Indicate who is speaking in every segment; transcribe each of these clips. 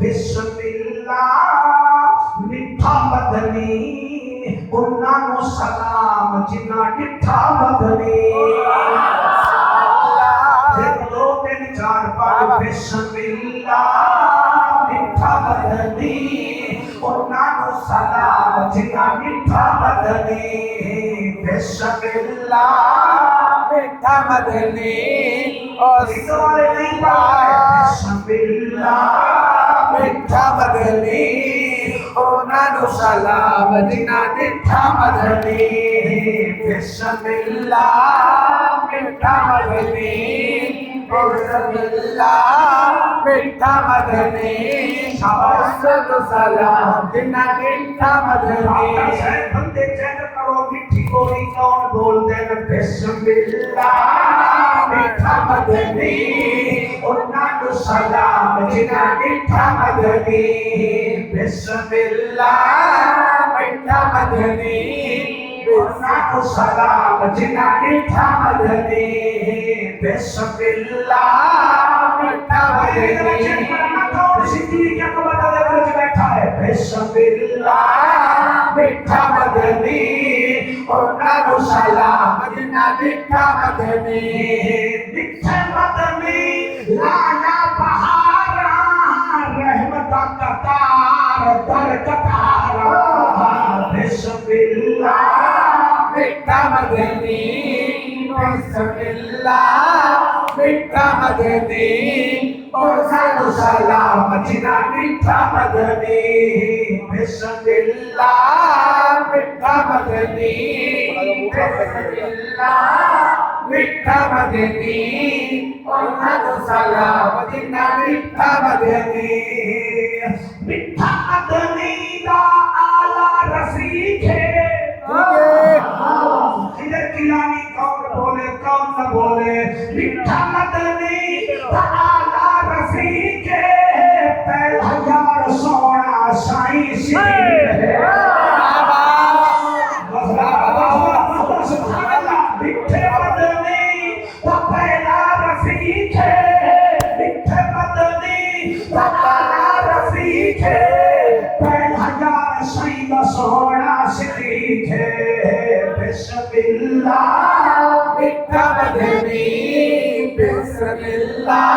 Speaker 1: बिस्मिल्लाह मिठा मदनी उन्ना नु सलाम जिन्ना डिठा मदनी दो तीन चार पाँच बिस्मिल्लाह मिठा मदनी उन्ना नु सलाम जिन्ना डिठा मदनी बिस्मिल्लाह
Speaker 2: मिठा मदनी
Speaker 1: वाले नहीं पाए बिस्मिल्लाह
Speaker 2: मिठा मदनी ओनानु सलाम जिना मिठा मदनी बिस्मिल्लाह मिठा मदनी बिस्मिल्लाह मिठा मदनी ओनानु सलाम जिना मिठा मदनी
Speaker 1: बंदे चेक करो मिठी बोली कौन बोलते हैं बिस्मिल्लाह मिठा मदनी उन्ना सलाम जिना मिठा मदनी बिस्मिल्लाह मिठा मदनी उन्ना सलाम जिना मिठा मदनी बिस्मिल्लाह मिठा मदनी सिद्धि क्या को बता दे कर बैठा है बिस्मिल्लाह मिठा मदनी उन्ना सलाम जिना मिठा मदनी मिठा मदनी लाया बहारा रहमत कतार दर कतारा बिस्मिल्लाह
Speaker 2: मिठा मदनी बिस्मिल्लाह मिठा मदनी ओनानु सलाम जिना मिठा मदनी बिस्मिल्लाह मिठा मदनी बिस्मिल्लाह मिठा मदनी ओनानु सलाम जिना मिठा मदनी
Speaker 1: मिठा मदनी दा आला रफीक है इधर किलानी कौन बोले कौन न बोले मिठा मदनी दा आला रफीक है पहला यार सोना साईं सी है मिठे मदनी दा पहला रफीक है मिठे मदनी दा आला रफीक है पहला यार साईं दा सोना सिद्दीक है बिस्मिल्लाह
Speaker 2: मिठा मदनी बिस्मिल्लाह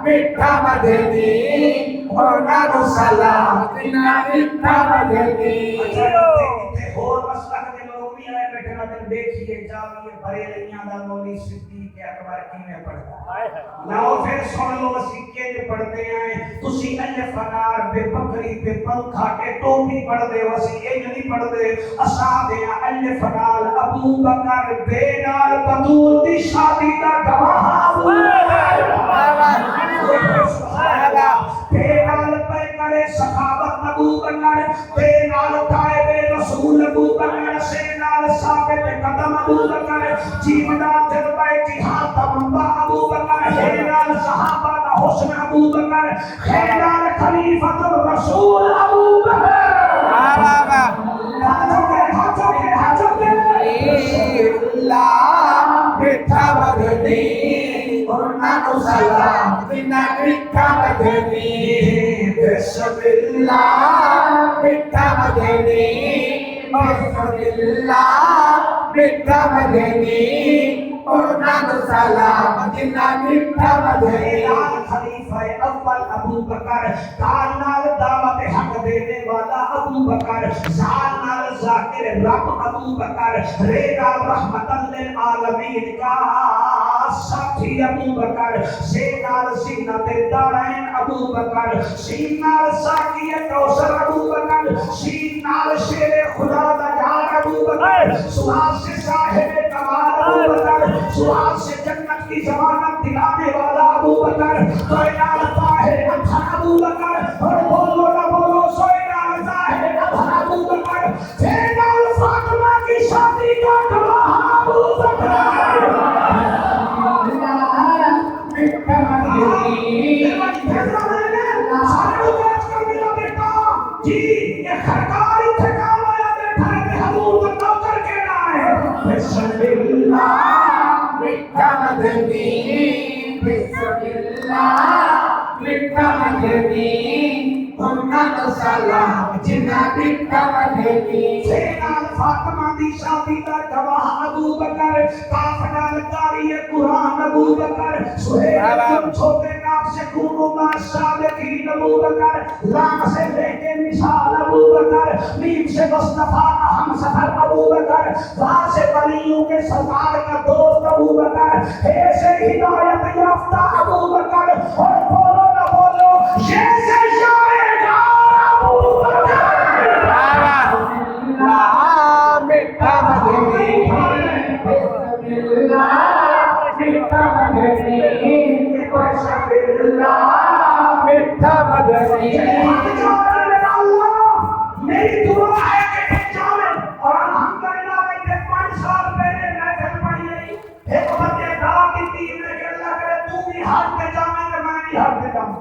Speaker 2: मिठा मदनी ओनानु सलाम जिना मिठा मदनी
Speaker 1: और मसलक के लोग भी आए बैठे ना देखिए जाविए बरेलियां दा मौलवी सिद्दीक अकबर किने पढ़ता है लाओ फिर सुन लो सिक्के जो पढ़ते हैं तुसी अल्लाह फनार पे बकरी पे पंखा के टोपी पढ़दे वसी ये नहीं पढ़दे असा दे अल्लाह फनाल अबू बकर बेनाल बतूल दी शादी दा गवाह बेनाल पे करे सखावत अबू बकर बेनाल ताइबे रसूल अबू बकर से नाल साबित कदम अबू बकर जीवना जज्बा जिहाद तमन्ना अबू बकर बेनाल सहाबा दा हुस्न अबू बकर बेनाल खलीफतुर रसूल अबू बकर
Speaker 2: मिठा मदनी ओनानु सलाम जिना मिठा मदनी बिस्मिल्लाह मिठा मदनी बिस्मिल्लाह मिठा मदनी ओनानु सलाम जिना मिठा मदनी
Speaker 1: खलीफा अव्वल अबू बकर काल नाल दावत हक देने वाला अबू बकर जाल नाल जाकिर रब अबू बकर रेदा रहमतल लिल आलमीन का साथी अबू बकर सीनाल सीनत दारैन अबू बकर सीनाल साकिय कौसर अबू बकर सीनाल शेर खुदा दा यार अबू बकर सुहास से साहिब कमाल अबू बकर सुहास से जन्नत की जमानत दिलाने वाला अबू बकर सोयनाल ताहिर अबू बकर और बोलो ना बोलो सोयनाल ताहिर अबू बकर सेनाल फातिमा की शादी का गवाह अबू बकर
Speaker 2: मिठा मदनी
Speaker 1: जी ये खरकारी ठिकाना या बैठा है हजूर का नौकर कहना है बिस्मिल्लाह
Speaker 2: मिठा मदनी बिस्मिल्लाह मिठा मदनी नानो सलाम जिन्ना बिठा वधेनी
Speaker 1: सेनाल फातिमा दी शादी दा गवाह अबू बकर काफनाल कारी कुरान अबू बकर सुहेल छोटे नाम से खूनो माशालिकीन अबू बकर लाम से लेके मिसाल अबू बकर मीम से मुस्तफा हम सफर अबू बकर वा से वलियों के सरदार का दोस्त अबू बकर हे से हिदायत याफ्ता अबू बकर और बोलो ना बोलो ये से शायर अबू बकर
Speaker 2: बिठा वधेनी बिठा वधेनी बिठा वधेनी
Speaker 1: मेरी दुआ है कि जावे और अल्हम्दुलिल्लाह मैं 5 साल पहले महफिल पढ़ी है एक बंदे दावा की थी मैं कि अल्लाह करे तू भी हज पे जावे तो मैं भी हज पे जाऊं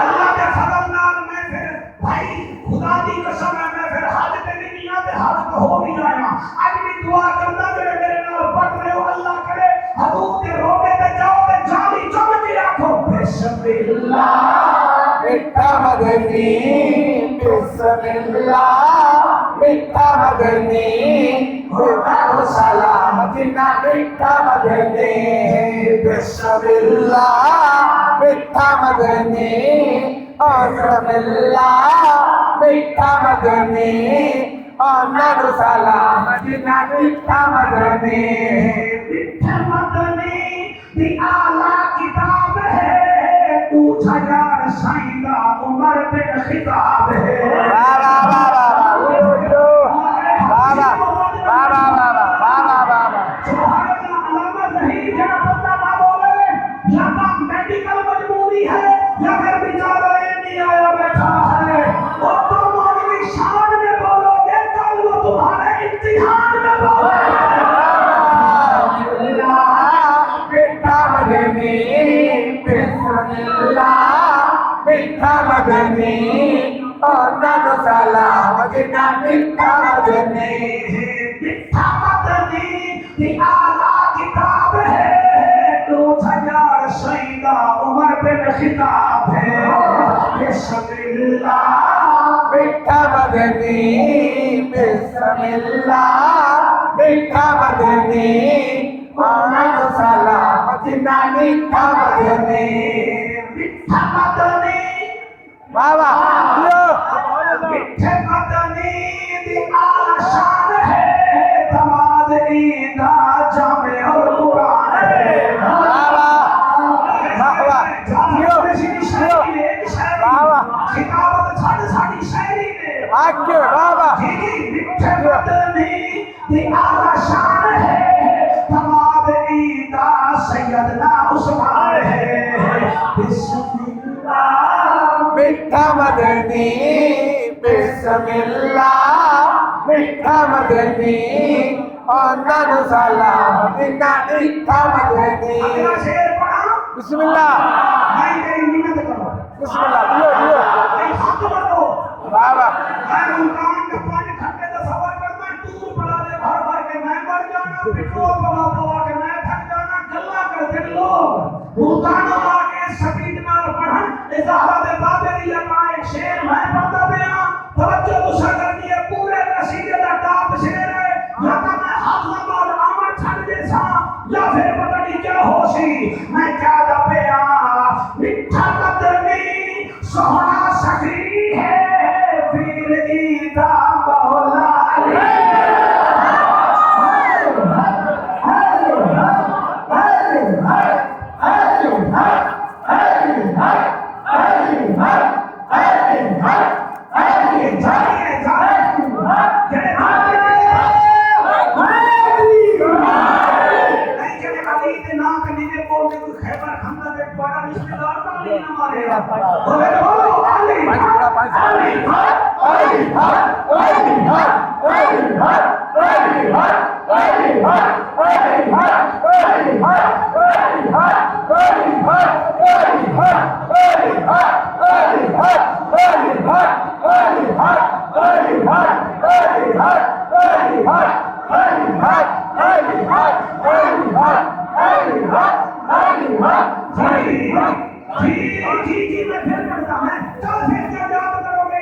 Speaker 1: अल्लाह के फजल नाल मैं फिर भाई खुदा दी कसम है मैं फिर हज पे भी नहीं आते हज तो हो भी आया आज भी दुआ करना जेड़े मेरे नाल पढ़ रहे हो अल्लाह करे हजूर के रोके पे जाओ ते जाली चमक रखो बिस्मिल्लाह
Speaker 2: बिठा वधेनी बिस्मिल्लाह बिठा वधेनी नानो सलाम जिन्ना बिठा वधेनी बिस्मिल्लाह बिठा वधेनी बिस्मिल्लाह बिठा वधेनी नानो सलाम जिन्ना बिठा वधेनी
Speaker 1: बिठा वधेनी दी आला किताब है पूछ हजार साईं दा उमर पे खिताब है मेडिकल मजबूरी है या फिर बेचारा नहीं आया बैठा है वो तो मौलवी शान में बोलोगे कल वो तुम्हारे इम्तिहान में बोलोगे
Speaker 2: बिठा वधेनी बिस्मिल्लाह बिठा वधेनी नानो सलाम जिन्ना बिठा वधेनी
Speaker 1: बिठा वधेनी दी आला किताब है 2000 सईदा उमर पे खिताब है बिस्मिल्लाह
Speaker 2: बिठा वधेनी बिस्मिल्लाह बिठा वधेनी नानो सलाम जिन्ना बिठा वधेनी
Speaker 1: बिठा वधेनी
Speaker 2: बाबा
Speaker 1: बिठा वधेनी दी आला शान है दमाद ईदा जामे और कुरान है किताबत साडी शायरी ने
Speaker 2: आके बाबा
Speaker 1: बिठा वधेनी दी आला शान है दमाद ईदा सैयदना उस्मान है बिस्मिल्लाह
Speaker 2: बिठा वधेनी बिस्मिल्लाह बिठा वधेनी नानो सलाम जिन्ना बिठा वधेनी
Speaker 1: अगला शेर पढ़ा
Speaker 2: बिस्मिल्लाह
Speaker 1: मैं तेरी मिन्नत करो
Speaker 2: बिस्मिल्लाह दियो दियो
Speaker 1: भाई हाथ बढ़ो
Speaker 2: बाबा
Speaker 1: मैं मुल्तान के 5 घंटे का सफर करना टूर पड़ा दे भर भर के मैं मर जाना पेट्रोल पवा के मैं थक जाना गल्ला करते लोग मुल्तान आके सफीद नाल पढ़न इजारा दे बाबे दी अपना एक शेर मैं पढ़दा पिया तवज्जो तुसा करनी है पूरे कसीदे दा टॉप शेर है या तो मैं हाफिज और अमर छड़ जैसा या फिर पता नहीं क्या होशी मैं क्या दा पिया मिठा वधेनी सोहना सखी है फिर ईदा मौला जी मैं फिर पढ़ता है चल फिर क्या याद करोगे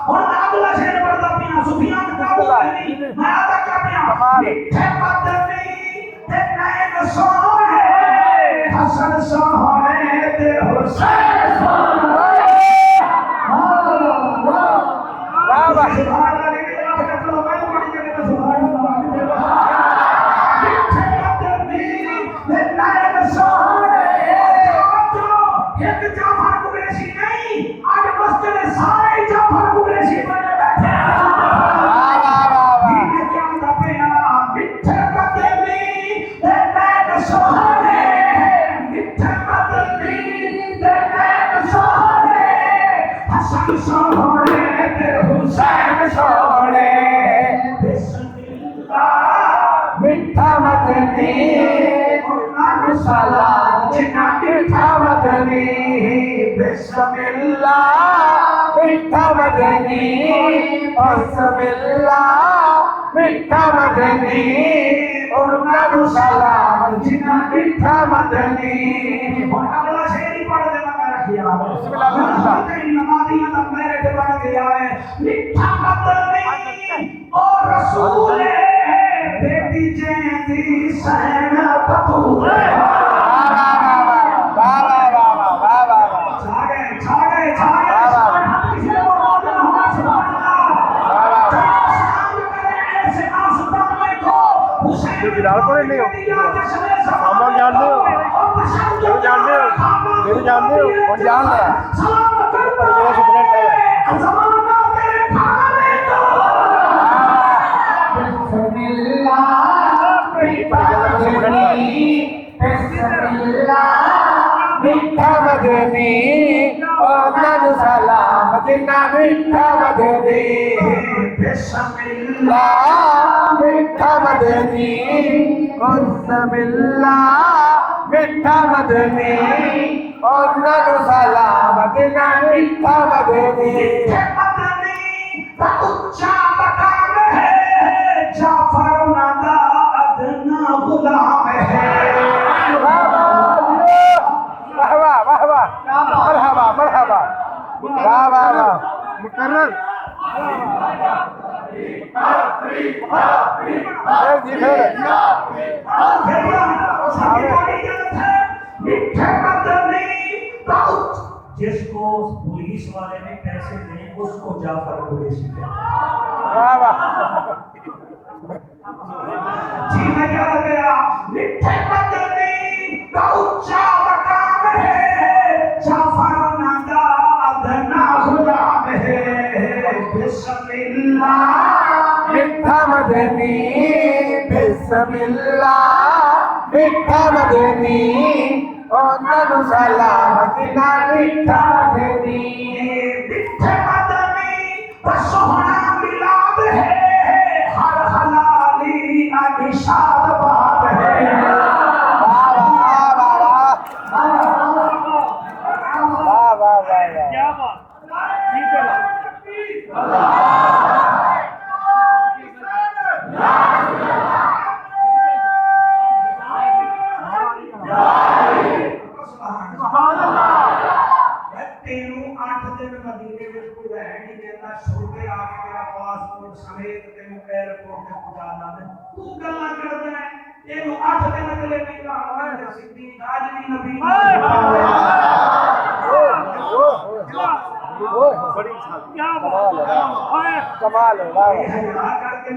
Speaker 1: हुण मैं अगला शेर पढ़दा पिया सुफियान काबू नहीं मैं आदा क्या पिया मिठे बदनी ते नैन सोहणे हसन सोहणे ते हुसैन सोहणे
Speaker 3: वाह वाह
Speaker 1: सुभान अल्लाह चलो मैं पढ़ के सुभान अल्लाह मिठे बदनी ते नैन सोहणे एक जाफर कुरैशी नहीं आज मस्जिद सारे जाफर कुरैशी बने बैठे ये क्या दबिया मिठे बदनी ते नैन सोहणे मिठे बदनी ते नैन सोहणे हसन सोहणे ते हुसैन सोहणे बिस्मिल्लाह
Speaker 3: मिठा मदनी सलाम जिन्ना मिठा मदनी बिस्मिल्लाह मिठा मदनी बिस्मिल्लाह मिठा मदनी उनको सलाम जिन्ना मिठा मदनी
Speaker 1: अगला शेर ही पढ़ देना मैं रखिया
Speaker 3: बिस्मिल्लाह
Speaker 1: तेरी नमाज़ियां तब मेरे पे बन गया है मिठा मदनी और रसूल बेटी जैदी सहन बतूरे
Speaker 3: बिलाल को नहीं हो सामान जानते हो मेरे जानते हो मेरे जानते हो कौन जान लिया पर मेरा सुपनेट है मिठा मदनी और नानु सलाम जिन्ना मिठा मदनी बिस्मिल्लाह मिठा मदनी बिस्मिल्लाह मिठा मदनी और नानु सलाम जिन्ना मिठा मदनी
Speaker 1: उच्चा मकाम है जाफर नादा अदना गुलाम है
Speaker 3: मरहबा मरहबा वाह वाह वाह मुकर्रर जी खैर
Speaker 1: जिसको पुलिस वाले ने पैसे दिए उसको जाफर कुरैशी कहते हैं।
Speaker 3: वाह वाह
Speaker 1: जी मैं क्या लग गया मिठे बदनी का उच्चा मकाम है जाफर नादा अदना गुलाम है बिस्मिल्लाह
Speaker 3: मिठा मदनी बिस्मिल्लाह मिठा मदनी और नानु सलाम जिन्ना मिठा मदनी
Speaker 1: मिठे बदनी का सोहना मिलाद है हर हलाली अनिशाद बात है
Speaker 3: वाह वाह वाह वाह वाह
Speaker 2: क्या बात ठीक है
Speaker 1: तेनू 8 दिन मदीने ਵਿੱਚ ਕੋਈ ਰਹਿ ਨਹੀਂ ਦਿੰਦਾ ਛੋਟੇ ਆ ਕੇ ਤੇਰਾ ਪਾਸਪੋਰਟ ਸਮੇਤ ਤੈਨੂੰ 에어ਪੋਰਟ ਤੇ ਪਹੁੰਚਾ ਦਿੰਦਾ ਤੂੰ ਗੱਲਾਂ ਕਰਦਾ ਹੈ ਇਹਨੂੰ 8 ਦਿਨ ਅਗਲੇ ਨਹੀਂ ਲਾਉਣਾ ਤੇ ਸਿੱਧੀ ਰਾਜਵੀ ਨਬੀ
Speaker 3: बड़ी
Speaker 2: क्या बात
Speaker 3: कमाल है वाह
Speaker 1: ਇਹ ਹਜ਼ਾਰ ਕਰਕੇ